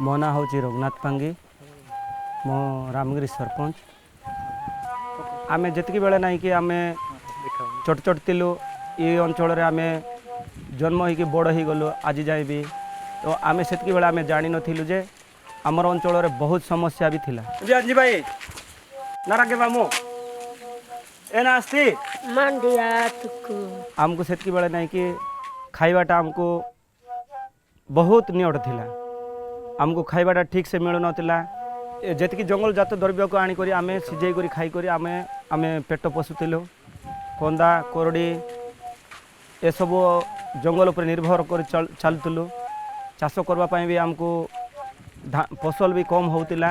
मो ना हूँ रघुनाथ पांगी मो रामगिरी सरपंच आमे जितकी बेले ना कि आमे छोट छोट थिलु ये अंचल आम जन्म हो बड़ हो गलु आज जाए भी तो आम से बेले आम जानी नु जे आमर अंचल बहुत समस्या भी थिला जी भाई नारा के मामू एना आस्ती मंडिया तुकु आमको से बेले नहीं कि खाइबाटा आमको बहुत नियट थिला आमको खाइबाटा ठीक से मिलु नथिला जेतकी जंगल जात द्रव्य को आनी करी आमे सिझे करी खाई करी आमे पेट पोषुतिलु कंदा कोरडी ए सब जंगल पर निर्भर कर चलुलु चाष करने भी आमको फसल भी कम होतिला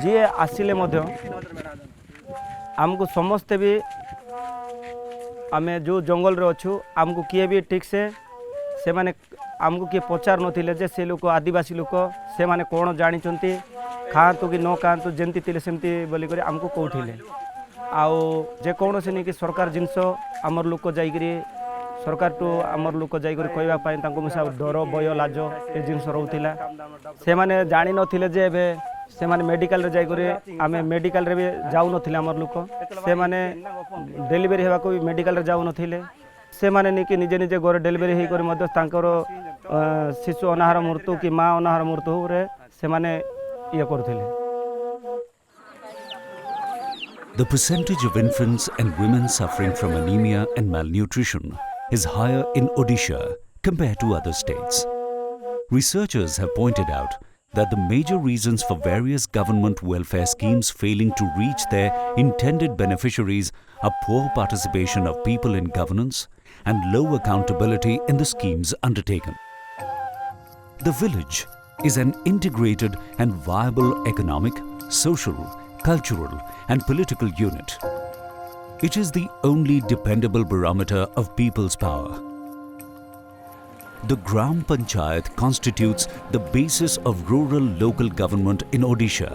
जी आसिले मध्य आमको समस्ते भी आमे जो जंगल रे अच्छु आमको किए भी ठीक से माने आमको किए पचार नथिले जे से लोक आदिवासी लोक से माने कौन जानी खातु कि न खातु जमती थे सेमती बोलिक आमको कौटिले आउ जेकोसी नहीं कि सरकार जिनस आमर लोक जाइकरी सरकार टू आमर लोक जाइकरी कहवाई मिसा डर भय लाज ए जिनस रोला से मैंने जानी नथिले जे एबे से माने मेडिकल रे जाइकरी आमे मेडिकल रे भी जाऊ नथिले आमर लोक से माने डेलीवरी हेबा को भी मेडिकल रे जाऊ नथिले से माने नहीं कि निजे निजे घर डेलीवरी हे करी मध्य तांकर शिशु अनाहार मृत्यु कि माँ अनाहार मृत्यु रे से माने ये करथिले। The percentage of infants and women suffering from anemia and malnutrition is higher in Odisha compared to other states. Researchers have pointed out that the major reasons for various government welfare schemes failing to reach their intended beneficiaries are poor participation of people in governance and low accountability in the schemes undertaken. The village is an integrated and viable economic, social, cultural and political unit. It is the only dependable barometer of people's power. The Gram Panchayat constitutes the basis of rural local government in Odisha,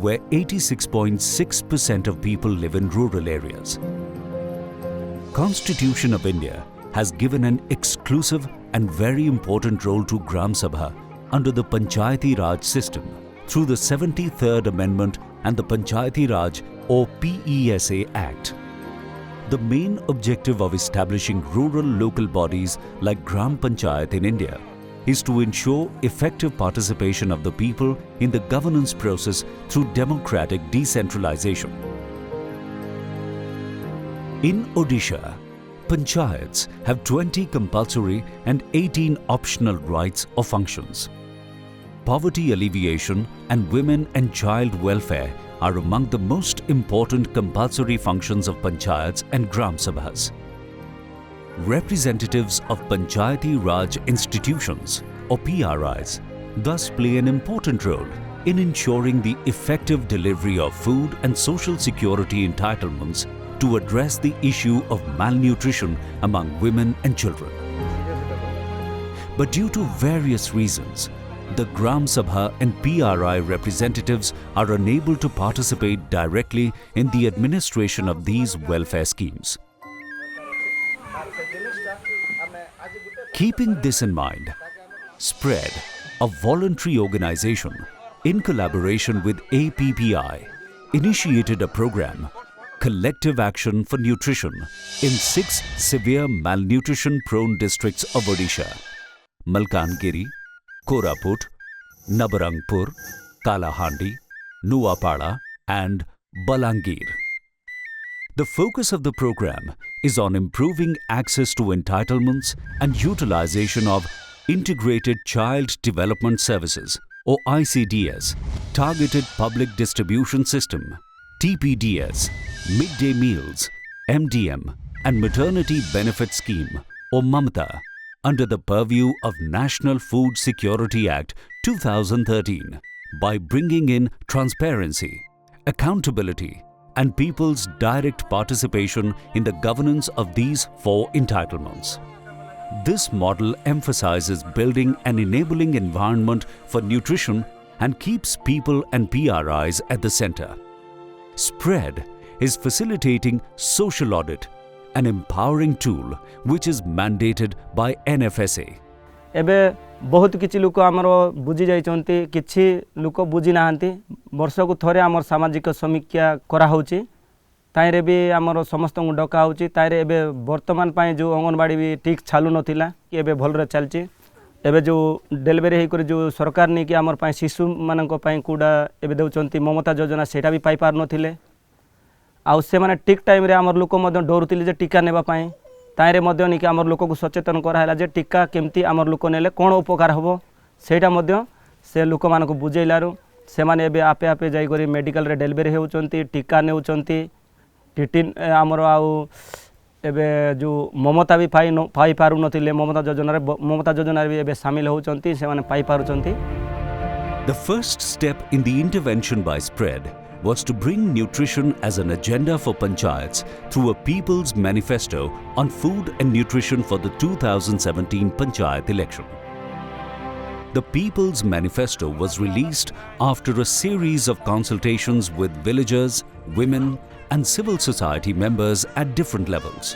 where 86.6% of people live in rural areas. Constitution of India has given an exclusive and very important role to Gram Sabha under the Panchayati Raj system through the 73rd Amendment and the Panchayati Raj or PESA Act. The main objective of establishing rural local bodies like Gram Panchayat in India is to ensure effective participation of the people in the governance process through democratic decentralization. In Odisha, Panchayats have 20 compulsory and 18 optional rights or functions. Poverty alleviation and women and child welfare are among the most important compulsory functions of Panchayats and Gram Sabhas. Representatives of Panchayati Raj institutions or PRIs thus play an important role in ensuring the effective delivery of food and social security entitlements to address the issue of malnutrition among women and children. But due to various reasons, the Gram Sabha and PRI representatives are unable to participate directly in the administration of these welfare schemes. Keeping this in mind, Spread, a voluntary organization, in collaboration with APPI, initiated a program, Collective Action for Nutrition, in 6 severe malnutrition-prone districts of Odisha: Malkangiri, Koraput, Nabarangpur, Kalahandi, Nuapara and Balangir. The focus of the program is on improving access to entitlements and utilization of Integrated Child Development Services or ICDS, Targeted Public Distribution System, TPDS, Midday Meals, MDM and Maternity Benefit Scheme or MAMTA under the purview of National Food Security Act 2013 by bringing in transparency, accountability and people's direct participation in the governance of these 4 entitlements. This model emphasizes building an enabling environment for nutrition and keeps people and PRIs at the center. Spread is facilitating social audit, an empowering tool which is mandated by NFSA. एबे बहुत किसी लोक आमर बुझी जाइछन्ति किछि लोक बुझी नाहांती वर्षकु थरे आमर सामाजिक समीक्षा कराहोछि ताइरे भी आमर समस्त डका होछि ताइरे एबे वर्तमान पाए जो अंगनवाड़ी भी ठीक चालू नथिला कि एबे भलरे चलछि एबे जो डेलिवरी हे कर जो सरकार नहीं कि आमर पाए शिशु मानक पाए कुडा एबे देउछन्ति ममता योजना सेटा भी पाई पार नथिले आउ से माने ठीक टाइम रे आमर लोक मध्य डरुतिले जे टीका नेबा पाए ताइरे मध्य नहीं कि आमर लोक को सचेतन कराला जे टीका केमती आमर लोक नेले कोन उपकार हबो सेटा मध्य से लोक मानक बुझेइलारु से माने एबे आपे आपे जाई करी मेडिकल रे डेलिवरी हेउचन्ति टीका नेउचन्ति टीटीन आमर आउ एबे जो ममता भी पाई पारु नथिले ममता योजना रे भी एबे शामिल होउचन्ति से माने पाई पारुचन्ति। The first step in the intervention by Spread was to bring nutrition as an agenda for panchayats through a People's Manifesto on food and nutrition for the 2017 Panchayat election. The People's Manifesto was released after a series of consultations with villagers, women and civil society members at different levels.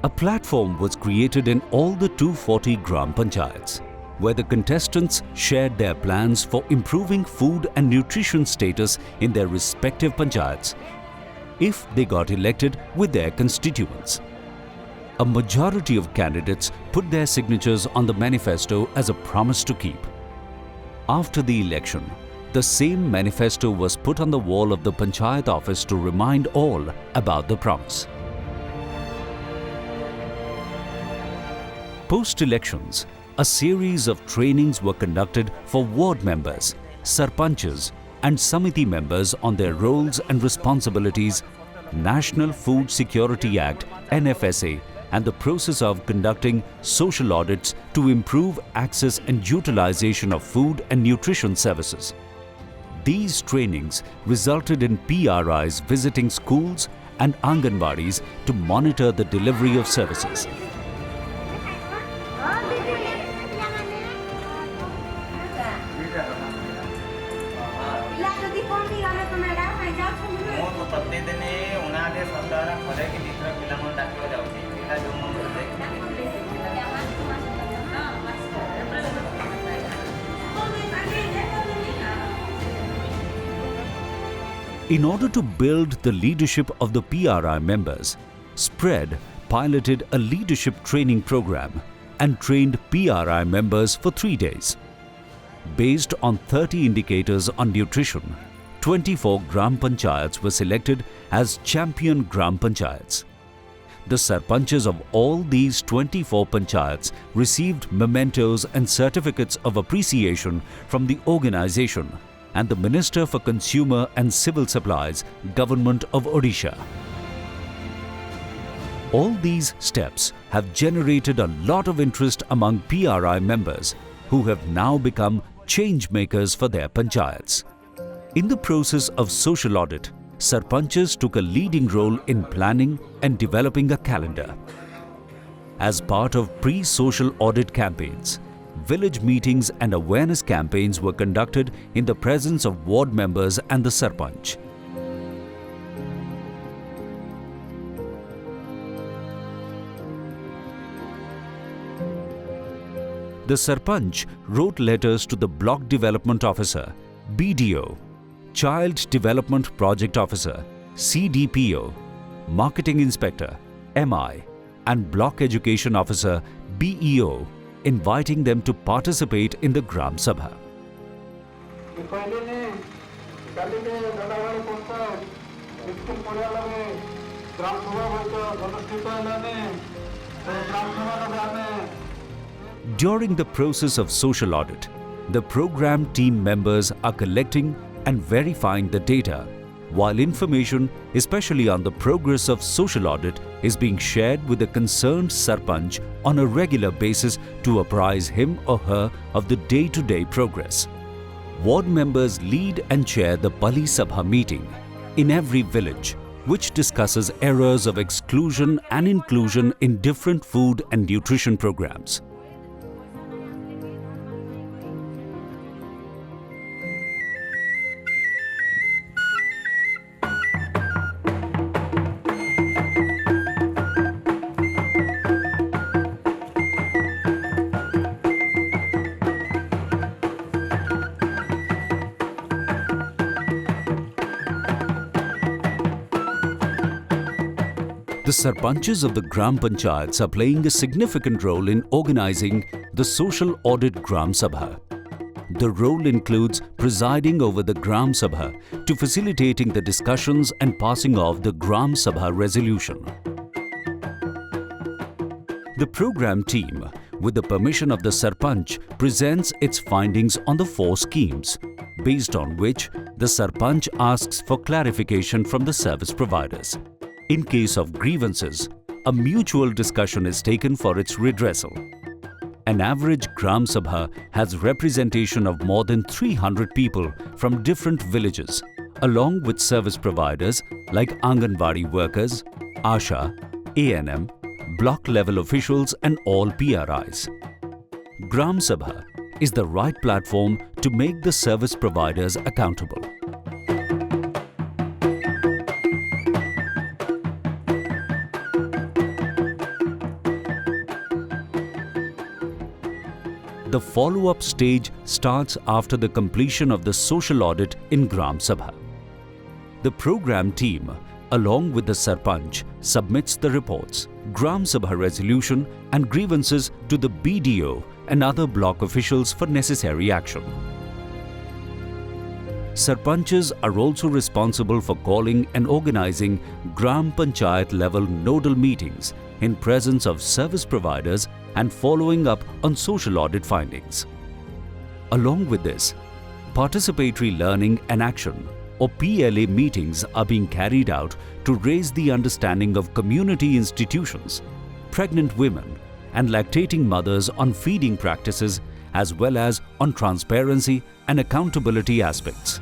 A platform was created in all the 240 Gram Panchayats, where the contestants shared their plans for improving food and nutrition status in their respective panchayats if they got elected with their constituents. A majority of candidates put their signatures on the manifesto as a promise to keep. After the election, the same manifesto was put on the wall of the panchayat office to remind all about the promise. Post-elections, a series of trainings were conducted for ward members, sarpanches and samiti members on their roles and responsibilities, National Food Security Act (NFSA) and the process of conducting social audits to improve access and utilization of food and nutrition services. These trainings resulted in PRIs visiting schools and Anganwadis to monitor the delivery of services. In order to build the leadership of the PRI members, Spread piloted a leadership training program and trained PRI members for 3 days. Based on 30 indicators on nutrition, 24 Gram Panchayats were selected as champion Gram Panchayats. The sarpanches of all these 24 panchayats received mementos and certificates of appreciation from the organization and the Minister for Consumer and Civil Supplies, Government of Odisha. All these steps have generated a lot of interest among PRI members who have now become change makers for their panchayats. In the process of social audit, sarpanches took a leading role in planning and developing a calendar. As part of pre-social audit campaigns, village meetings and awareness campaigns were conducted in the presence of ward members and the sarpanch. The sarpanch wrote letters to the block development officer, BDO, Child Development Project Officer, CDPO, Marketing Inspector, MI, and Block Education Officer, BEO, inviting them to participate in the Gram Sabha. During the process of social audit, the program team members are collecting and verifying the data, while information, especially on the progress of social audit, is being shared with the concerned sarpanch on a regular basis to apprise him or her of the day-to-day progress. Ward members lead and chair the Pali Sabha meeting in every village, which discusses errors of exclusion and inclusion in different food and nutrition programs. The Sarpanches of the Gram Panchayats are playing a significant role in organizing the Social Audit Gram Sabha. The role includes presiding over the Gram Sabha to facilitating the discussions and passing of the Gram Sabha resolution. The program team, with the permission of the Sarpanch, presents its findings on the 4 schemes, based on which the Sarpanch asks for clarification from the service providers. In case of grievances, a mutual discussion is taken for its redressal. An average Gram Sabha has representation of more than 300 people from different villages, along with service providers like Anganwadi workers, ASHA, ANM, block-level officials and all PRIs. Gram Sabha is the right platform to make the service providers accountable. The follow-up stage starts after the completion of the social audit in Gram Sabha. The program team, along with the Sarpanch, submits the reports, Gram Sabha resolution and grievances to the BDO and other block officials for necessary action. Sarpanches are also responsible for calling and organizing Gram Panchayat level nodal meetings in presence of service providers and following up on social audit findings. Along with this, participatory learning and action or PLA meetings are being carried out to raise the understanding of community institutions, pregnant women and lactating mothers on feeding practices as well as on transparency and accountability aspects.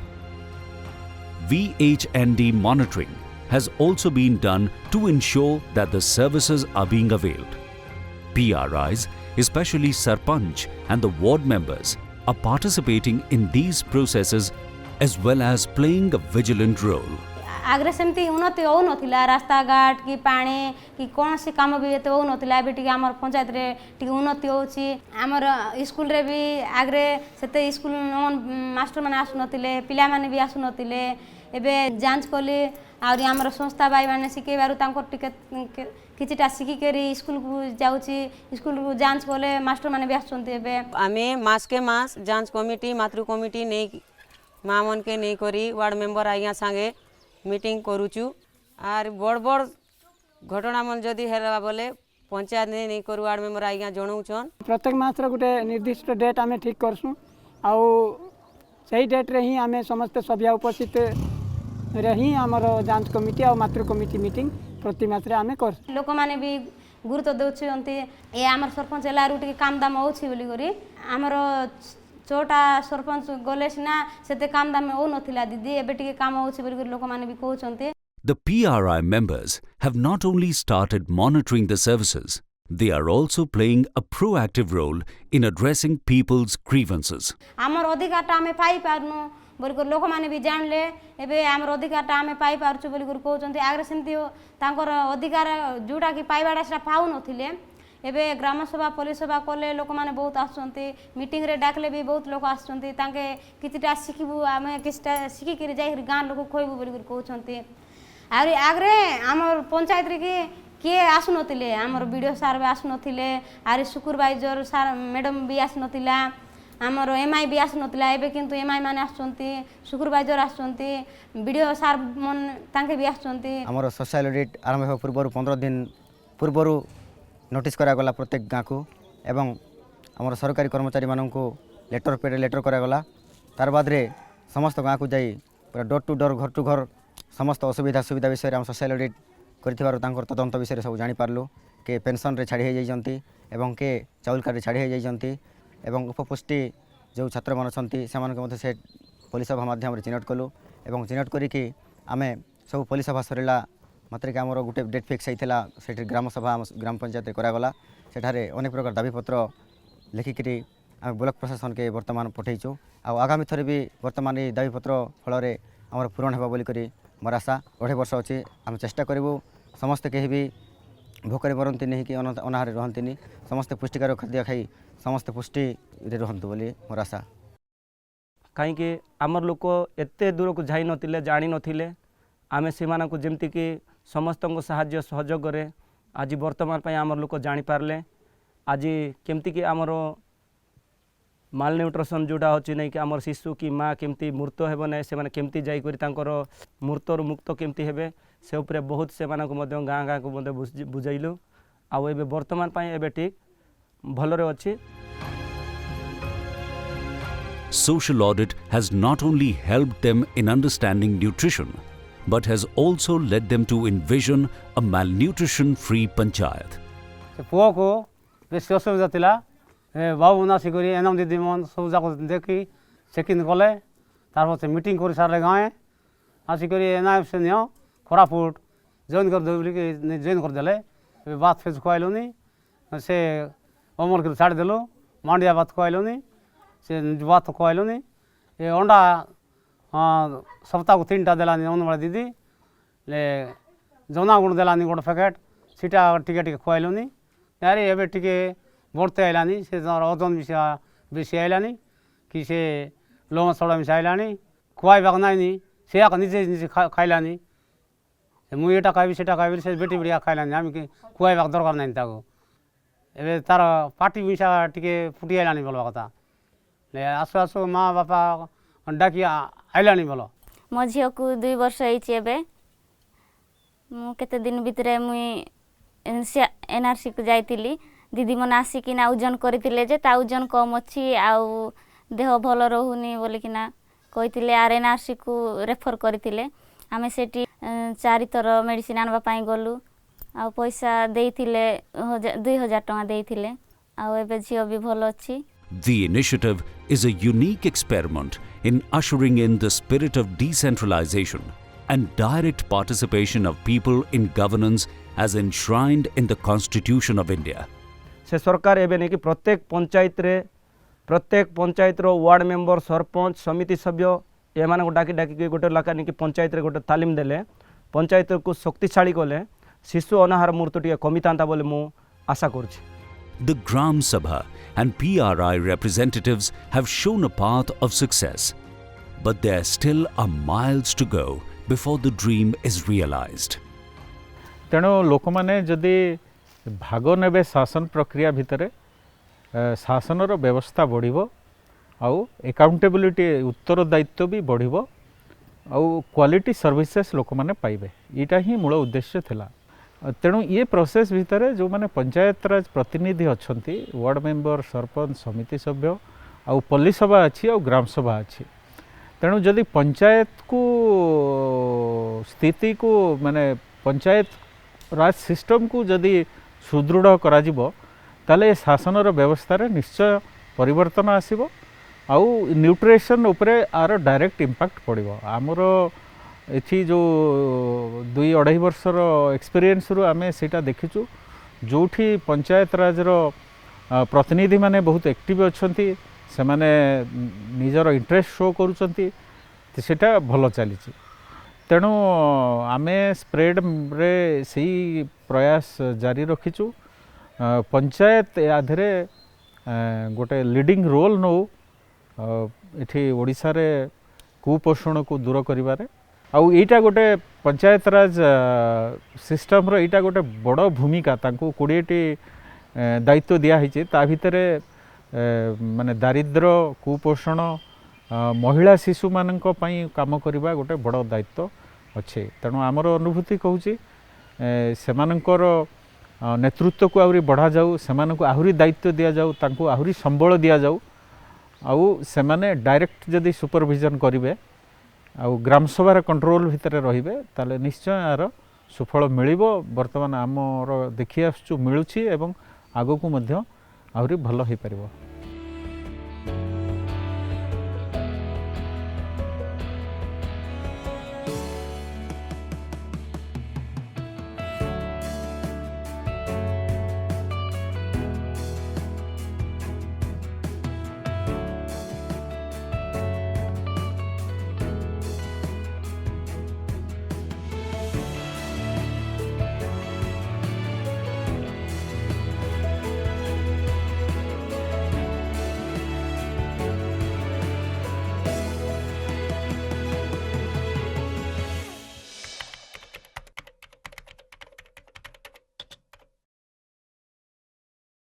VHND monitoring has also been done to ensure that the services are being availed. PRIs, especially Sarpanch and the ward members, are participating in these processes as well as playing a vigilant role. Agro सेमती उन्नति हो नथिला रास्ता घाट कि पानी कि कोनसी काम भी एते हो नथिला एबे टिके हमर पंचायत रे टिके उन्नति होची हमर स्कूल रे भी आग्रे सेते स्कूल मास्टर माने आसु नथिले पिला माने भी आसु नथिले एबे जांच कोली आउरी हमर संस्था भाई माने सिके बारु तांको टिके किछिटा सिकी केरी स्कूल को जाउची स्कूल को जांच कोले मास्टर माने भी आसुंती एबे आमे मास के मास जांच कमिटी मातृ कमिटी नै माँ मन के नहीं करी वार्ड मेंबर आज्ञा सांगे मीटिंग करूचु आर बड़ बड़ घटना मन जदि हेला बोले पंचायत नहीं करू वार्ड मेंबर आज्ञा जणाउछन प्रत्येक मास गोटे निर्दिष्ट डेट आम ठीक करसुँ आउ सही डेट रे ही आम समस्त सभ्य उपस्थित रे ही आमर जांच कमिटी और मातृ कमिटी मीटिंग प्रति मास रे आम कर लोक माने भी गुरुत्व दउछन्ती ए हमर सरपंच एलारु टिके काम दाम होछि बोली करी हमर छोटा सरपंच गले सिना सेते काम दाम हो नथिला दीदी एबे टिके काम होछि बोली लोक माने भी कहउछन्ती. The PRI members have not only started monitoring the services, they are also playing a proactive role in addressing people's grievances. हमर अधिकारटा हमें पाई पारनु बोली लोक माने भी जानले एबे हमर अधिकारटा हमें पाई पारछु बोली कहउछन्ती आग्रे सेमती तांकर अधिकार जोटा कि पाइबाडा सेटा पाउ नथिले एबे ग्राम सभा पुलिस सभा कले लोक माने बहुत आसुंती मीटिंग रे डाकले भी बहुत लोक आसुंती तांके किछटा सिखिबु आमे किछटा सिखि के जाई गां लोक खोइबु बोली कहउछन्ती आरे आग्रे हमर पंचायत रे के आसु नथिले हमर वीडियो सार भी आसु नथिले आरे सुपरवाइजर सार मैडम भी आसु नथिला हमर एमआई भी आसु नथिला एबे किंतु एमआई माने आसुंती सुपरवाइजर आसुंती वीडियो सार मन तांके भी आसुंती हमर सोशल ऑडिट आरंभ हो पूर्व 15 दिन पूर्व नोटिस करा गला प्रत्येक गाँ को एवं आमर सरकारी कर्मचारी मानक लेटर पे लेटर करा गला तार बाद रे समस्त गाँ को जाई पूरा डोर टू डोर घर टू घर समस्त असुविधा सुविधा विषय हम सोशल ऑडिट कर तदंत विषय सब जानी पारलु के पेंशन रे छाड़ी हो जाती एवं के चाउल कार्ड छाड़ी हो जाती एवं उपपुष्टि जो छात्र मान अच्छी से पुलिस सभा माध्यम चिन्हट कलु एवं चिन्हट करिकी आमे सब पुलिस सभा सरला मात्र आमर गोटे डेट फिक्स होता से ग्राम सभा ग्राम पंचायत करागला सेठारे अनेक प्रकार दाबीपत्र लिखिकी आम ब्लॉक प्रशासन के वर्तमान पठेचु आगामी थर भी वर्तमान ये दाबीपत्र फल आमर पूरण होगा बोलिक मोर आशा 2.5 वर्ष अच्छी आम चेष्टा करूँ समस्ते कहीं भी भोकरे मरती नहीं कि अनाहार रहती समस्ते पुष्टिकर खाद्य खाई समस्ते पुष्टि रुहतु बोली मोर आशा कहीं आमर लोक एत दूर को जाई नथिले जानी नथिले आमे सेमानकु जेमति कि समस्त साहाय्य सहयोग आज वर्तमान आम लोक जापारे आज केमती कि आमर माल न्यूट्रिशन जोड़ा अच्छी नहीं कि आम शिशु कि माँ केमती मृत हेब ना से केमती जाकर मृतर मुक्त केमती हेबे से उपरे बहुत से गाँ गाँ को बुझेलु आउ ए बर्तमान एबे ठीक भलरे अच्छी। Social audit has not only helped them in understanding nutrition, but has also led them to envision a malnutrition-free panchayat. पुओ को बेस असुविधा थिला बाबू नासिक एनम दीदी मन सब जाक देखी चेकिंग कले तार से मीटिंग कर सारे गाँव आसिक एनआईएफ से नियो कोरापुट जॉइन कर दे बोलिक जॉइन कर देले बात फेज खुआलुनी से अमर के छाड़ देलु मांडिया बात खुआलुनी से बात खुआलुनी ये अंडा सप्ताह को 3टा देलानी अंगनवाड़ी दीदी ले जौना गुण देलानी गोटे पैकेट सीटा टिके टिके खुआलुनी यार एबे टिके बढ़ते आइलानी से ओजन बेसी आइलानी कि से लुण सड़ा मिसा आइलानी खुआइबाक नाइनी से निजे निजे खाइलानी मुई एटा खाइबी सेटा खाइबी से बेटी बेटिया खाइलानी आम खुआइबाक दरकार नाइनी ताको एबे तार पार्टी मिसा टिके फुटी आइलानी बोलबा कथा ले आसु आसु माँ बापा डाकी आइलानी बोलो मो झील को 2 वर्ष होइछे मु केते दिन भितरे मुई एनआरसी को जाइतिली दीदी मन आसिकिना ओजन करथिले जे ता ओजन कम अछि आउ देह भल रहुनी बोलिकिना कहितिले आर एनआरसी को रेफर करथिले आमे सेठी 4 थर मेडिसिन आनबा पई गलु आ पैसा देइथिले 2000 टका देइथिले आ एबे झियो भी भल अछि। The initiative is a unique experiment in ushering in the spirit of decentralization and direct participation of people in governance as enshrined in the Constitution of India. से सरकार एबे नहीं कि प्रत्येक पंचायत रो वार्ड मेंबर सरपंच समिति सभ्य एमान को डाकी डाकी गोटे लाका नहीं कि पंचायत रे गोटे तालीम देले पंचायत को शक्तिशाली कले शिशु अनाहार मूर्ति कमिता बोले मु आशा करछि। The Gram Sabha and PRI representatives have shown a path of success, but there still are miles to go before the dream is realized. तेणु लोक माने जदि भाग नेबे शासन प्रक्रिया भितर शासनर व्यवस्था बढ़िबो आउ एकाउंटेबिलिटी उत्तरदायित्व भी बढ़िबो आउ क्वालिटी सर्विसेस लोक माने पाइबे इटा ही मूल उद्देश्य थिला। तेणु ये प्रोसेस भितर जो माने पंचायत राज प्रतिनिधि अच्छी वार्ड मेंबर सरपंच समिति सभ्य आउ पल्ली सभा अच्छी आउ ग्राम सभा अच्छी तेणु जदि पंचायत को स्थिति को माने पंचायत राज सिस्टम को जदि सुदृढ़ करा जिवो ताले शासनर व्यवस्था रे निश्चय परिवर्तन आसीबो आउ न्यूट्रिशन उपरे आर डायरेक्ट इम्पैक्ट पड़िबो। आमर एथि जो 2-2.5 वर्षर एक्सपीरियंस रु आमे सेटा देखिचु जोठी पंचायत राजर प्रतिनिधि माने बहुत एक्टिव अछंती से माने निजर इंटरेस्ट शो करूचंती सेटा भलो चलीची। तेणु आमे स्प्रेड रे सही प्रयास जारी रखिचु पंचायत आधरे गोटे लीडिंग रोल नौ एठी ओडिसा रे कुपोषण को दूर करिबारे आउ एटा गोटे पंचायत राज सिस्टम रो एटा गोटे बड़ भूमिका तांको 20टी दायित्व दिया हिचे ता भितरे माने दारिद्र्य कुपोषण महिला शिशु मानक पई काम करिबा गोटे बड़ दायित्व अच्छे। तेणु आमर अनुभूति कहूची सेमानकर नेतृत्व को आहुरी बढ़ा जाऊ सेमानक आहुरी दायित्व दिया जाऊ तांको आहुरी संबल दिया जाऊ आउ सेमाने डायरेक्ट जदि सुपरविजन करिवे आउ ग्राम सभार कंट्रोल भितर रहिबे ताले निश्चय यार सुफल मिलिबो। वर्तमान आमर देखि आसुचु मिलुछि एवं आगो को मध्य आहुरी भलो होई परिबो।